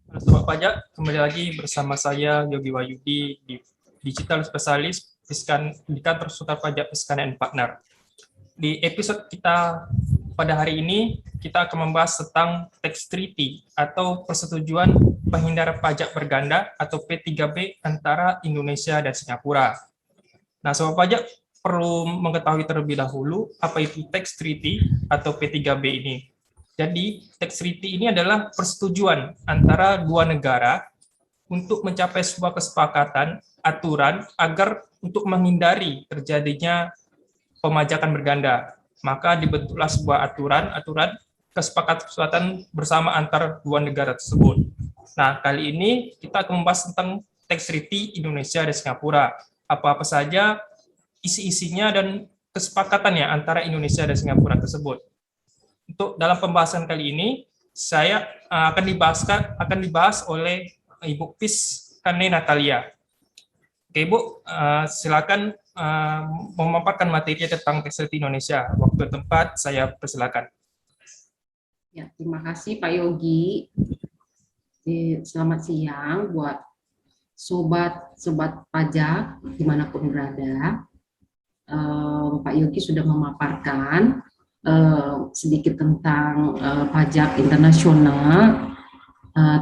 Halo Sobat Pajak, kembali lagi bersama saya Yogi Wahyudi di Digital Specialist di kantor Sutar Pajak Fiskan and Partner. Di episode kita pada hari ini, kita akan membahas tentang tax treaty atau persetujuan penghindaran pajak berganda atau P3B antara Indonesia dan Singapura. Nah, Sobat Pajak perlu mengetahui terlebih dahulu apa itu tax treaty atau P3B ini. Jadi, tax treaty ini adalah persetujuan antara dua negara untuk mencapai sebuah kesepakatan aturan agar untuk menghindari terjadinya pemajakan berganda. Maka dibentuklah sebuah aturan kesepakatan bersama antar dua negara tersebut. Nah, kali ini kita akan membahas tentang tax treaty Indonesia dan Singapura. Apa-apa saja isi-isinya dan kesepakatannya antara Indonesia dan Singapura tersebut. Untuk dalam pembahasan kali ini, saya akan dibahas oleh Ibu Pis Kane Natalia. Oke, Ibu, silakan memaparkan materi tentang tax treaty Indonesia. Waktu tempat saya persilakan. Ya, terima kasih Pak Yogi. Selamat siang buat sobat pajak dimanapun berada. Pak Yogi sudah memaparkan sedikit tentang pajak internasional,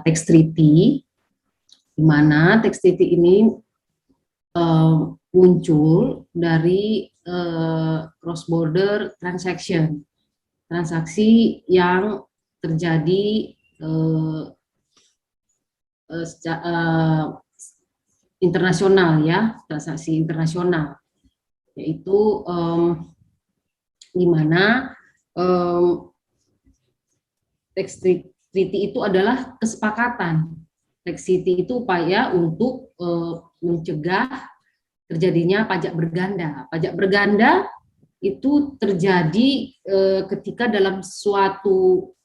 tax treaty, di mana tax treaty ini muncul dari cross border transaksi yang terjadi internasional, ya, transaksi internasional, yaitu di mana tax treaty itu adalah kesepakatan. Tax treaty itu upaya untuk mencegah terjadinya pajak berganda. Pajak berganda itu terjadi ketika dalam suatu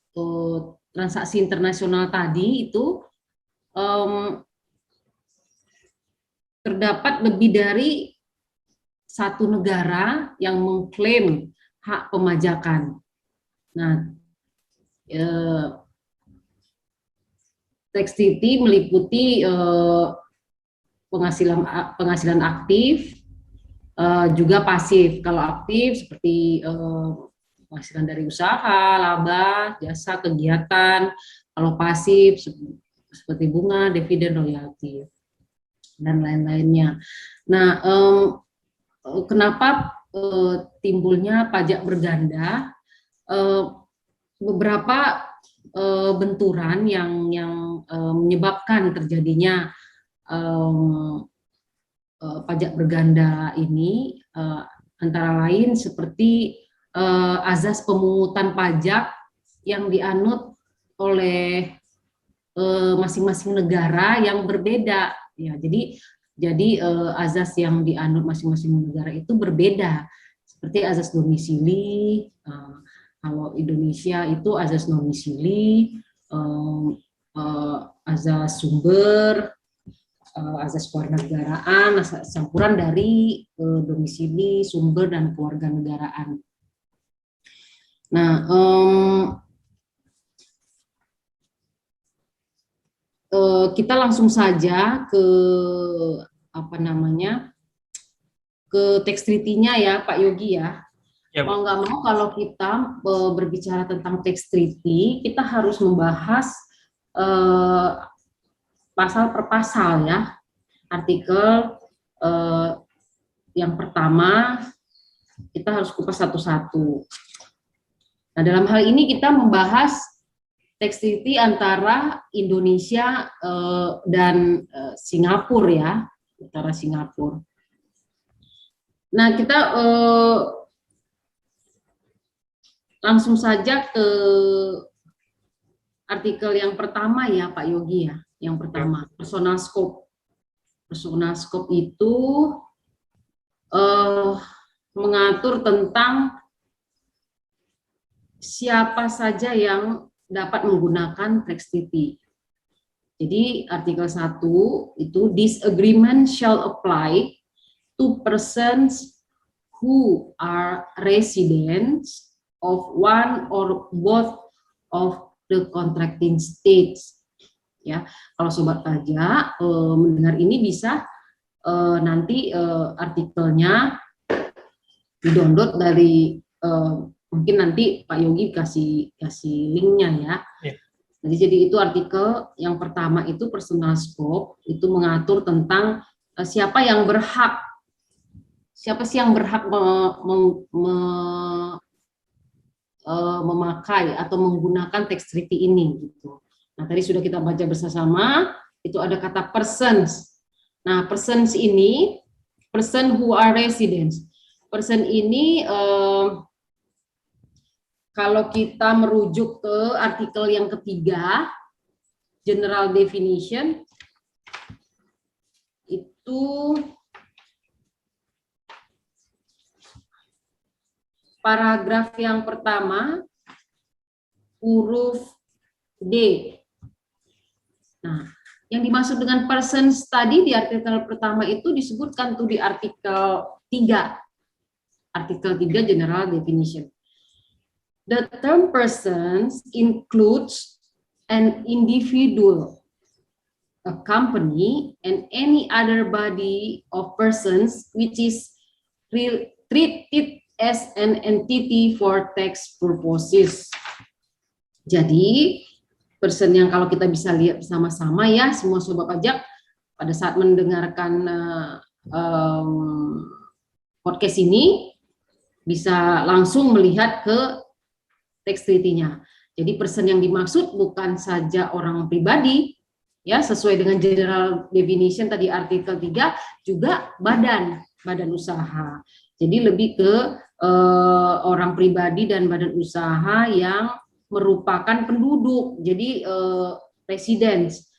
transaksi internasional tadi itu terdapat lebih dari satu negara yang mengklaim hak pemajakan. Nah, tax treaty meliputi penghasilan aktif, juga pasif. Kalau aktif seperti penghasilan dari usaha, laba, jasa, kegiatan. Kalau pasif seperti bunga, dividen, royalti, dan lain-lainnya. Nah, kenapa timbulnya pajak berganda? Beberapa benturan yang menyebabkan terjadinya pajak berganda ini antara lain seperti azas pemungutan pajak yang dianut oleh masing-masing negara yang berbeda, ya. Jadi azas yang dianut masing-masing negara itu berbeda, seperti azas domisili. Kalau Indonesia itu azas domisili, azas sumber, azas kewarganegaraan, campuran dari domisili, sumber, dan kewarganegaraan. Nah, kita langsung saja ke ke tax treaty-nya, ya Pak Yogi, ya. Ya, Mau nggak mau kalau kita berbicara tentang tax treaty, kita harus membahas pasal per pasal, ya. Artikel yang pertama kita harus kupas satu-satu. Nah, dalam hal ini kita membahas tax treaty antara Indonesia dan Singapura, ya, antara Singapura. Nah, kita langsung saja ke artikel yang pertama, ya Pak Yogi, ya. Yang pertama, personal scope. Personal scope itu mengatur tentang siapa saja yang dapat menggunakan tax treaty. Jadi artikel 1 itu, this agreement shall apply to persons who are residents of one or both of the contracting states ya. Kalau sobat pajak mendengar ini bisa nanti artikelnya di-download dari mungkin nanti Pak Yogi kasih linknya ya. Ya. Jadi itu artikel yang pertama itu personal scope, itu mengatur tentang siapa sih yang berhak memakai atau menggunakan tax treaty ini gitu. Nah, tadi sudah kita baca bersama, itu ada kata persons. Nah, persons ini person who are residents. Person ini kalau kita merujuk ke artikel yang ketiga, general definition, itu paragraf yang pertama, huruf D. Nah, yang dimaksud dengan persons tadi di artikel pertama itu disebutkan tuh di artikel 3. Artikel 3 general definition. The term persons includes an individual, a company, and any other body of persons which is treated as an entity for tax purposes. Jadi, person yang kalau kita bisa lihat bersama-sama ya, semua sobat pajak pada saat mendengarkan podcast ini bisa langsung melihat ke tax treaty-nya. Jadi person yang dimaksud bukan saja orang pribadi, ya sesuai dengan general definition tadi artikel 3, juga badan usaha. Jadi lebih ke orang pribadi dan badan usaha yang merupakan penduduk, jadi residents.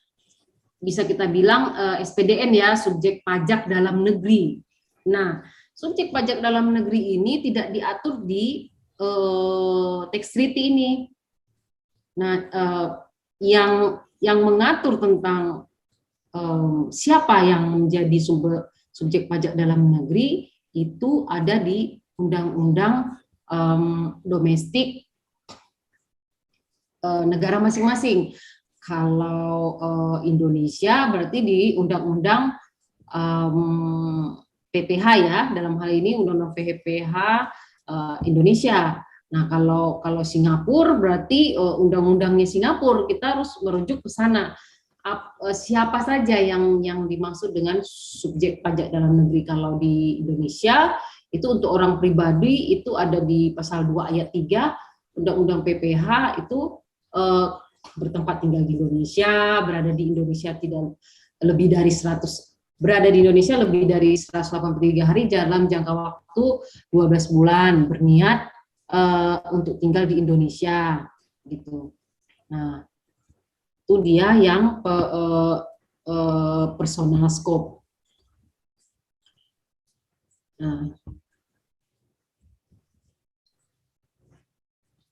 Bisa kita bilang SPDN ya, subjek pajak dalam negeri. Nah, subjek pajak dalam negeri ini tidak diatur di tax treaty ini. Nah, yang mengatur tentang siapa yang menjadi subjek pajak dalam negeri itu ada di undang-undang domestik negara masing-masing. Kalau Indonesia berarti di undang-undang PPH ya, dalam hal ini undang-undang PPH Indonesia. Nah, kalau Singapura berarti undang-undangnya Singapura, kita harus merujuk ke sana. Siapa saja yang dimaksud dengan subjek pajak dalam negeri. Kalau di Indonesia itu untuk orang pribadi itu ada di pasal 2 ayat 3 Undang-Undang PPH itu bertempat tinggal di Indonesia, berada di Indonesia lebih dari 183 hari dalam jangka waktu 12 bulan berniat untuk tinggal di Indonesia gitu. Nah, itu dia yang personal scope. Nah,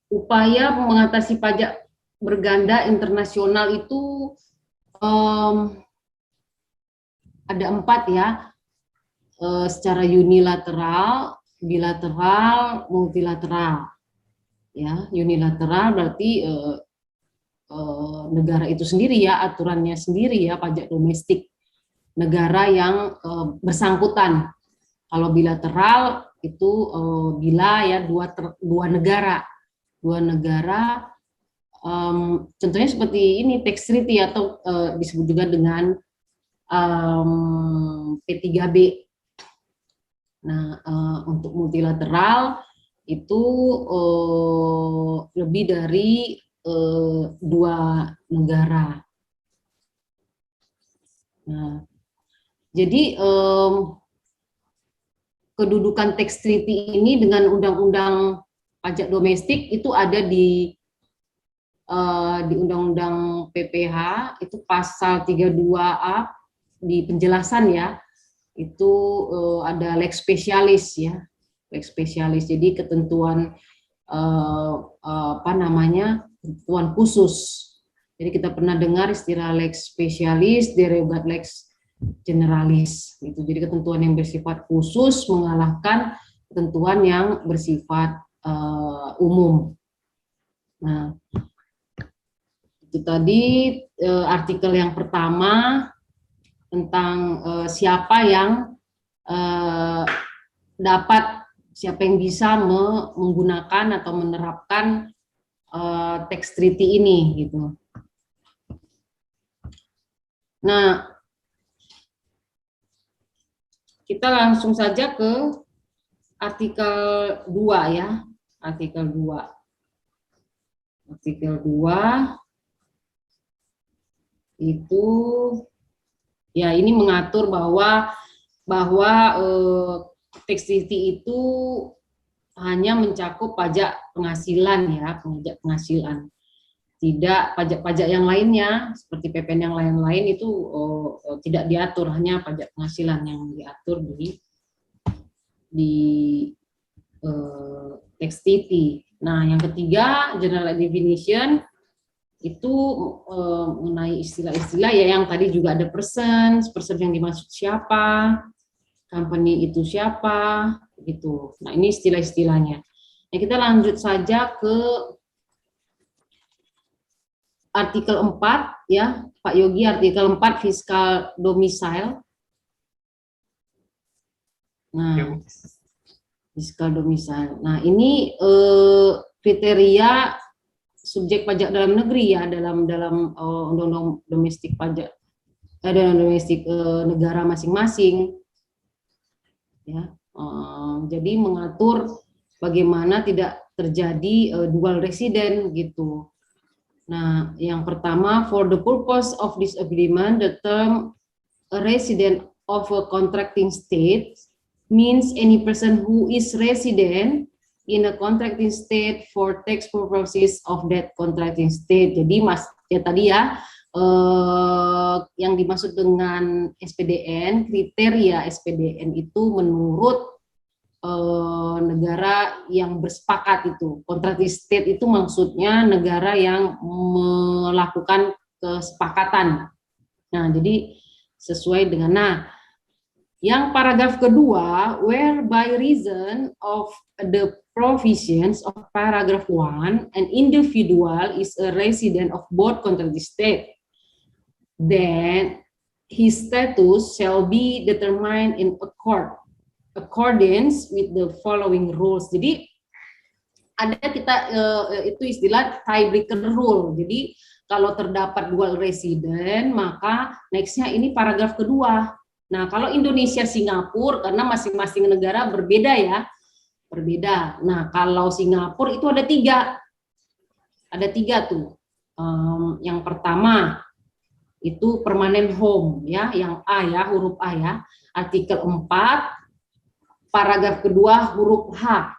upaya mengatasi pajak berganda internasional itu ada 4 ya, secara unilateral, bilateral, multilateral. Ya, unilateral berarti negara itu sendiri ya, aturannya sendiri ya, pajak domestik negara yang bersangkutan. Kalau bilateral itu bila ya dua negara contohnya seperti ini tax treaty atau disebut juga dengan P3B. Nah, untuk multilateral itu lebih dari 2 negara. Nah, jadi kedudukan tax treaty ini dengan undang-undang pajak domestik itu ada di undang-undang PPH itu pasal 32A di penjelasan ya, itu ada lex specialis ya, lex specialis. Jadi ketentuan ketentuan khusus. Jadi kita pernah dengar istilah lex specialis, derogat lex generalis gitu. Jadi ketentuan yang bersifat khusus mengalahkan ketentuan yang bersifat umum. Nah, Itu tadi artikel yang pertama tentang siapa yang siapa yang bisa menggunakan atau menerapkan tax treaty ini gitu. Nah, kita langsung saja ke artikel 2 ya. Artikel 2. Artikel 2 itu ya ini mengatur bahwa tax treaty itu hanya mencakup pajak penghasilan ya, pajak penghasilan. Tidak pajak-pajak yang lainnya seperti PPN yang lain-lain itu tidak diatur, hanya pajak penghasilan yang diatur di tax treaty. Nah, yang ketiga general definition itu mengenai istilah-istilah ya yang tadi juga ada person yang dimaksud siapa, company itu siapa, gitu. Nah, ini istilah-istilahnya. Nah, kita lanjut saja ke artikel 4 ya, Pak Yogi, artikel 4 fiscal domicile. Nah, fiscal domicile. Nah, ini kriteria subjek pajak dalam negeri ya, dalam undang-undang domestik pajak dalam domestik negara masing-masing. Ya, jadi mengatur bagaimana tidak terjadi dual resident gitu. Nah, yang pertama, for the purpose of this agreement, the term a resident of a contracting state means any person who is resident in a contracting state for tax purposes of that contracting state. Jadi tadi ya, yang dimaksud dengan SPDN, kriteria SPDN itu menurut negara yang bersepakat itu. Contracting state itu maksudnya negara yang melakukan kesepakatan. Nah, jadi sesuai dengan yang paragraf kedua, where by reason of the provisions of paragraph 1, an individual is a resident of both contracting state, then his status shall be determined in accordance with the following rules. Jadi ada itu istilah tiebreaker rule. Jadi kalau terdapat dual resident, maka nextnya ini paragraf kedua. Nah, kalau Indonesia Singapura karena masing-masing negara berbeda ya, berbeda. Nah, kalau Singapura itu ada tiga tuh. Yang pertama itu permanent home ya, yang A ya, huruf A ya, artikel 4 paragraf kedua huruf H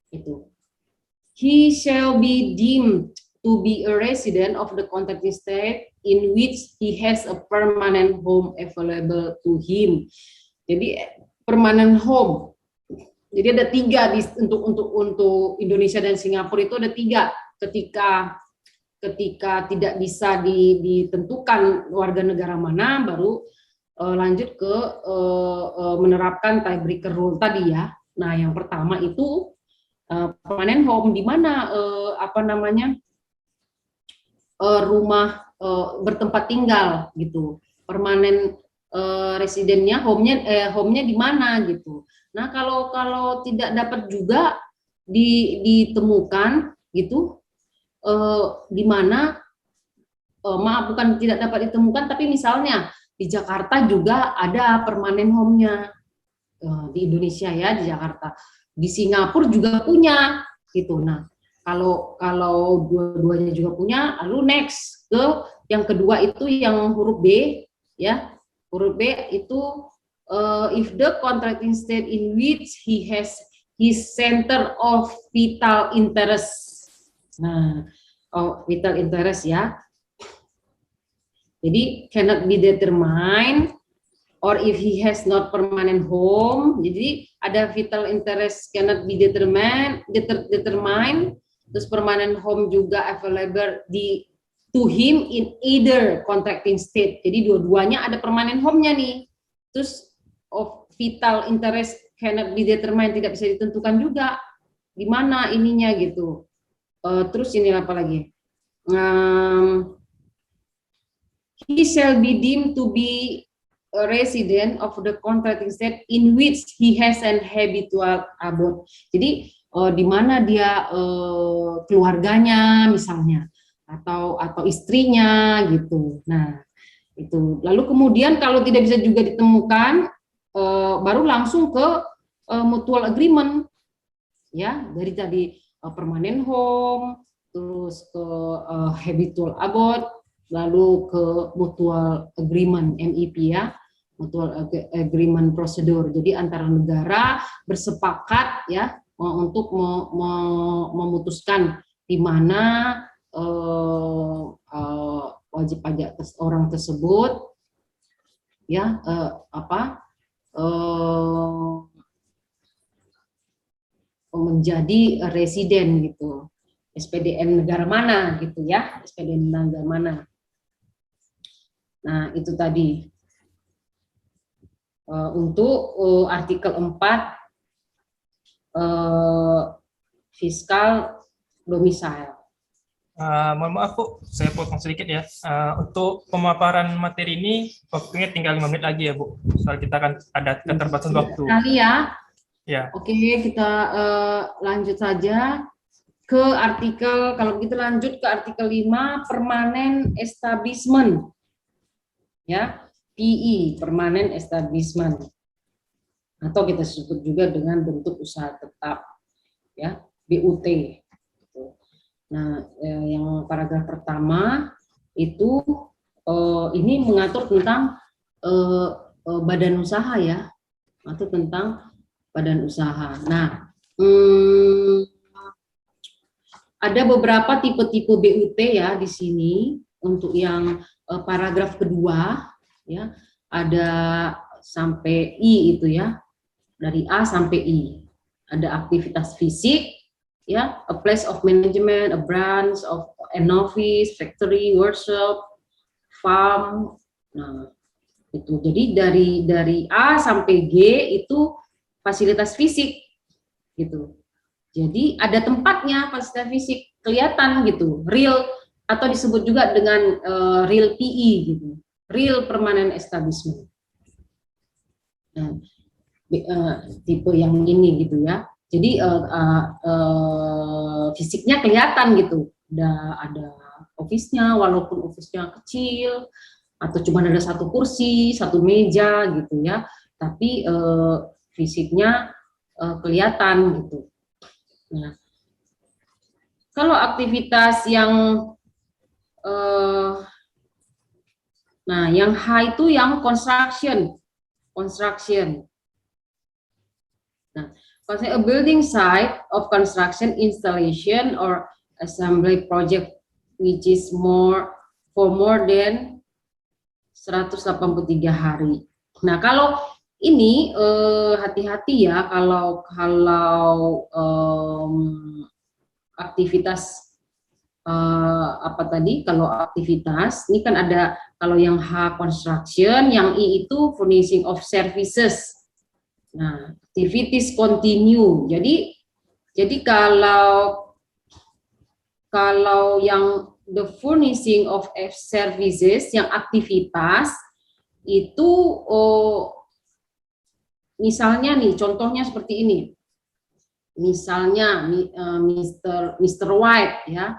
itu. He shall be deemed to be a resident of the contracting state in which he has a permanent home available to him. Jadi permanent home. Jadi ada tiga untuk Indonesia dan Singapura itu ada tiga. Ketika tidak bisa ditentukan warga negara mana, baru lanjut ke menerapkan tiebreaker rule tadi ya. Nah, yang pertama itu permanent home, di mana rumah bertempat tinggal gitu. Permanent residennya, home-nya di mana gitu. Nah, kalau tidak dapat juga ditemukan gitu, di mana bukan tidak dapat ditemukan, tapi misalnya di Jakarta juga ada permanent home-nya, di Indonesia ya, di Jakarta. Di Singapura juga punya gitu. Nah, kalau dua-duanya juga punya, lalu next ke yang kedua itu yang huruf B ya. Huruf B itu if the contracting state in which he has his center of vital interest. Nah, vital interest ya. Jadi cannot be determined, or if he has not permanent home. Jadi ada vital interest cannot be determined, terus permanent home juga available to him in either contracting state. Jadi dua-duanya ada permanent home-nya nih. Terus of vital interest cannot be determined, tidak bisa ditentukan juga di mana ininya gitu. Terus ini apa lagi? he shall be deemed to be a resident of the contracting state in which he has an habitual abode. Jadi di mana dia keluarganya misalnya atau istrinya gitu. Nah, itu. Lalu kemudian kalau tidak bisa juga ditemukan baru langsung ke mutual agreement ya, dari tadi permanent home, terus ke habitual abode, lalu ke mutual agreement MIP ya, mutual agreement prosedur. Jadi antara negara bersepakat ya untuk memutuskan di mana wajib pajak orang tersebut ya menjadi residen gitu, SPDN negara mana gitu ya, SPDN negara mana. Nah, itu tadi untuk artikel 4 fiskal domicile. Mohon maaf Bu, saya potong sedikit ya. Untuk pemaparan materi ini waktunya tinggal 5 menit lagi ya Bu. Soal kita akan ada keterbatasan waktu. Kali ya. Ya. Oke, kita lanjut saja ke artikel, kalau begitu lanjut ke artikel 5, permanent establishment. Ya, PE, permanent establishment. Atau kita sebut juga dengan bentuk usaha tetap. Ya, BUT. Nah, yang paragraf pertama itu ini mengatur tentang badan usaha ya, mengatur tentang badan usaha. Nah, ada beberapa tipe-tipe BUT ya di sini. Untuk yang paragraf kedua ya, ada sampai I itu ya, dari A sampai I. Ada aktivitas fisik ya, a place of management, a branch of an office, factory, workshop, farm. Nah, itu. Jadi dari A sampai G itu fasilitas fisik gitu. Jadi ada tempatnya fasilitas fisik, kelihatan gitu, real, atau disebut juga dengan real PE gitu, real permanent establishment. Nah, tipe yang ini gitu ya. Jadi fisiknya kelihatan gitu, ada office-nya, walaupun office-nya kecil atau cuma ada satu kursi, satu meja gitu ya, tapi fisiknya kelihatan gitu. Nah, kalau aktivitas yang yang H itu yang construction. Nah, a building site of construction, installation, or assembly project which is for more than 183 hari. Nah, kalau ini hati-hati ya kalau aktivitas apa tadi, kalau aktivitas ini kan ada, kalau yang H construction, yang I itu furnishing of services. Nah, activities continue. Jadi kalau yang the furnishing of services, yang aktivitas itu misalnya nih, contohnya seperti ini. Misalnya Mr. White ya,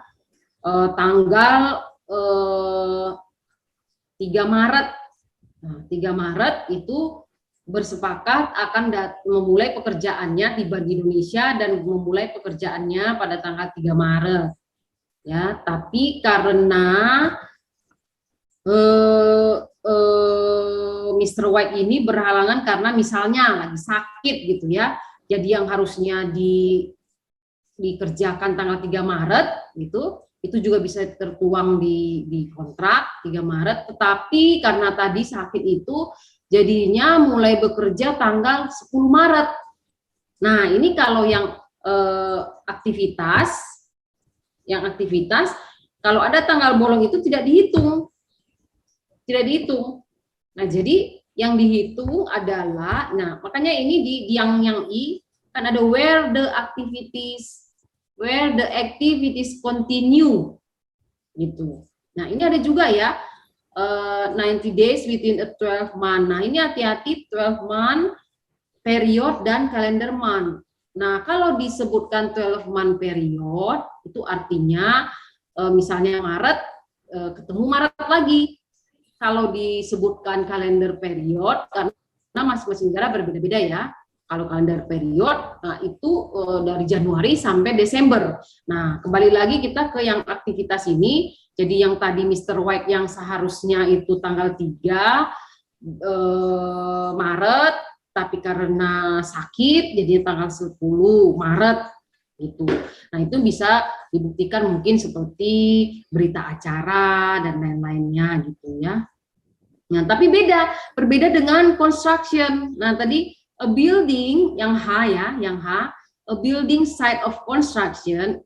tanggal 3 Maret. Nah, 3 Maret itu bersepakat akan memulai pekerjaannya, tiba di Indonesia dan memulai pekerjaannya pada tanggal 3 Maret. Ya, tapi karena Mr. White ini berhalangan karena misalnya lagi sakit gitu ya. Jadi yang harusnya dikerjakan tanggal 3 Maret gitu, itu juga bisa tertuang di kontrak 3 Maret, tetapi karena tadi sakit itu jadinya mulai bekerja tanggal 10 Maret. Nah, ini kalau yang aktivitas kalau ada tanggal bolong itu tidak dihitung. Nah, jadi yang dihitung adalah, nah makanya ini di yang I kan ada where the activities continue. gitu. Nah, ini ada juga ya 90 days within a 12 month. Nah, ini hati-hati 12 month period dan calendar month. Nah, kalau disebutkan 12 month period itu artinya misalnya Maret ketemu Maret lagi. Kalau disebutkan kalender period karena masing-masing negara berbeda-beda ya. Kalau kalender period, nah itu dari Januari sampai Desember. Nah, kembali lagi kita ke yang aktivitas ini. Jadi yang tadi Mr. White yang seharusnya itu tanggal 3 Maret, tapi karena sakit, jadi tanggal 10 Maret gitu. Nah, itu bisa dibuktikan mungkin seperti berita acara dan lain-lainnya gitu ya. Nah, tapi berbeda dengan construction. Nah, tadi a building yang H ya, yang H, a building site of construction,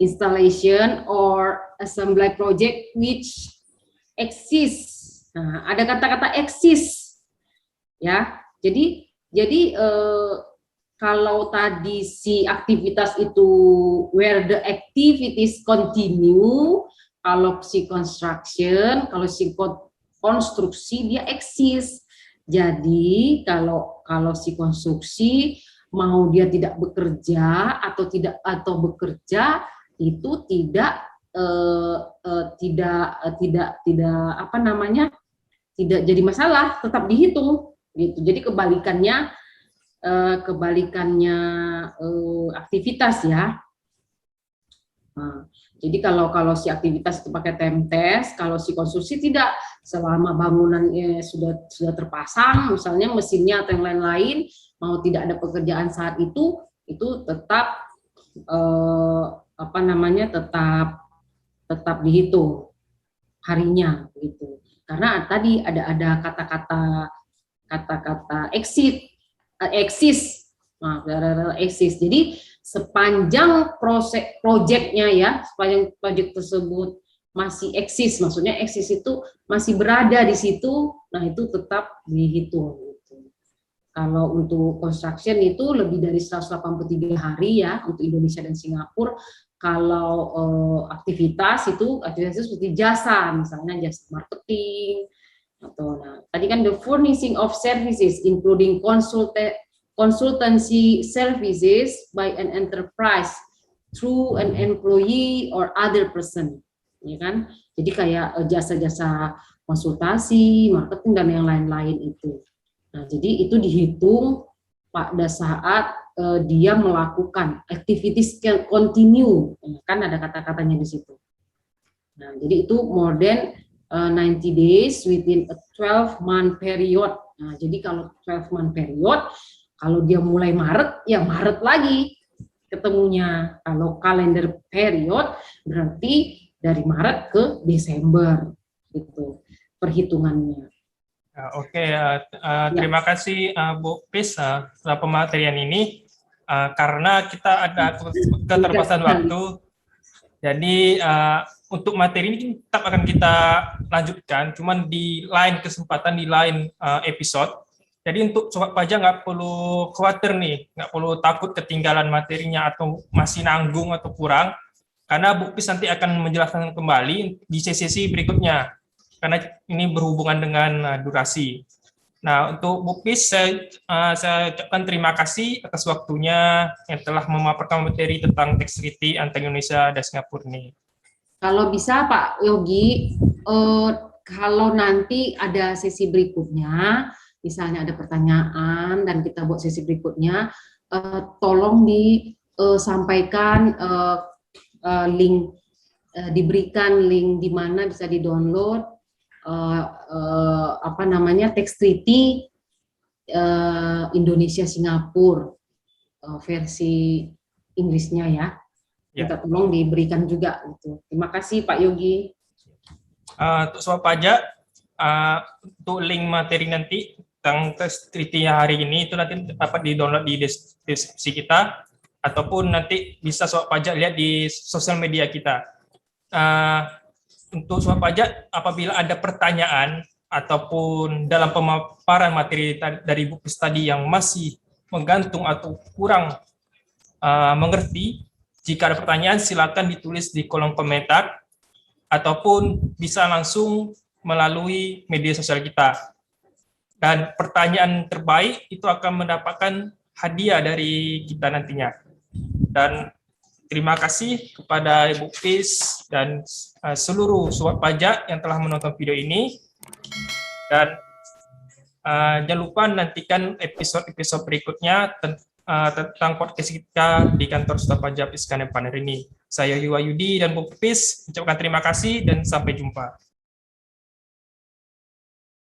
installation or assembly project which exists. Nah, ada kata-kata exists ya. Jadi kalau tadi si aktivitas itu where the activities continue, kalau si construction, kalau si konstruksi dia eksis. Jadi kalau si konstruksi mau dia tidak bekerja atau bekerja itu tidak apa namanya, tidak jadi masalah, tetap dihitung gitu. Jadi kebalikannya aktivitas ya. Nah, jadi kalau si aktivitas itu pakai time test, kalau si konstruksi tidak, selama bangunannya sudah terpasang, misalnya mesinnya atau yang lain-lain, mau tidak ada pekerjaan saat itu tetap apa namanya, tetap dihitung harinya gitu. Karena tadi ada kata-kata eksis. Nah, eksis. Jadi sepanjang proyeknya ya, sepanjang proyek tersebut masih eksis, maksudnya eksis itu masih berada di situ, nah itu tetap dihitung. Gitu. Kalau untuk construction itu lebih dari 183 hari ya untuk Indonesia dan Singapura. Kalau aktivitas itu seperti jasa, misalnya jasa marketing atau tadi kan the furnishing of services including consultancy services by an enterprise through an employee or other person, ya kan? Jadi kayak jasa-jasa konsultasi, marketing dan yang lain-lain itu. Nah, jadi itu dihitung pada saat dia melakukan activities continue, kan ada kata-katanya di situ. Nah, jadi itu more than 90 days within a 12-month period. Nah, jadi kalau 12-month period, kalau dia mulai Maret, ya Maret lagi ketemunya. Kalau kalender period, berarti dari Maret ke Desember, gitu perhitungannya. Oke, terima kasih Bu Pris setelah pematerian ini. Karena kita ada keterbatasan waktu, jadi untuk materi ini tetap akan kita lanjutkan, cuman di lain kesempatan, di lain episode. Jadi untuk sobat pajak nggak perlu khawatir nih, nggak perlu takut ketinggalan materinya atau masih nanggung atau kurang, karena Bu Pris nanti akan menjelaskan kembali di sesi berikutnya, karena ini berhubungan dengan durasi. Nah, untuk Bu Pris, saya ucapkan terima kasih atas waktunya yang telah memaparkan materi tentang tax treaty antara Indonesia dan Singapura ini. Kalau bisa Pak Yogi, kalau nanti ada sesi berikutnya, misalnya ada pertanyaan dan kita buat sesi berikutnya, tolong disampaikan link, diberikan link di mana bisa di-download apa namanya tax treaty Indonesia Singapura versi Inggrisnya ya. Kita tolong diberikan juga gitu. Terima kasih Pak Yogi. Untuk soal pajak, untuk link materi nanti tentang tax treaty hari ini itu nanti dapat di-download di deskripsi kita, ataupun nanti bisa soal pajak lihat di sosial media kita. Untuk soal pajak, apabila ada pertanyaan ataupun dalam pemaparan materi dari Bu Pris tadi yang masih menggantung atau kurang mengerti, jika ada pertanyaan silakan ditulis di kolom komentar. ataupun bisa langsung melalui media sosial kita. Dan pertanyaan terbaik itu akan mendapatkan hadiah dari kita nantinya. Dan terima kasih kepada Ibu Pis dan seluruh sobat pajak yang telah menonton video ini. Dan jangan lupa nantikan episode-episode berikutnya tentang podcast kita di kantor staf pajak Piskanen Partner ini. Saya Yogi Wahyudi dan Bu Pis ucapkan terima kasih dan sampai jumpa.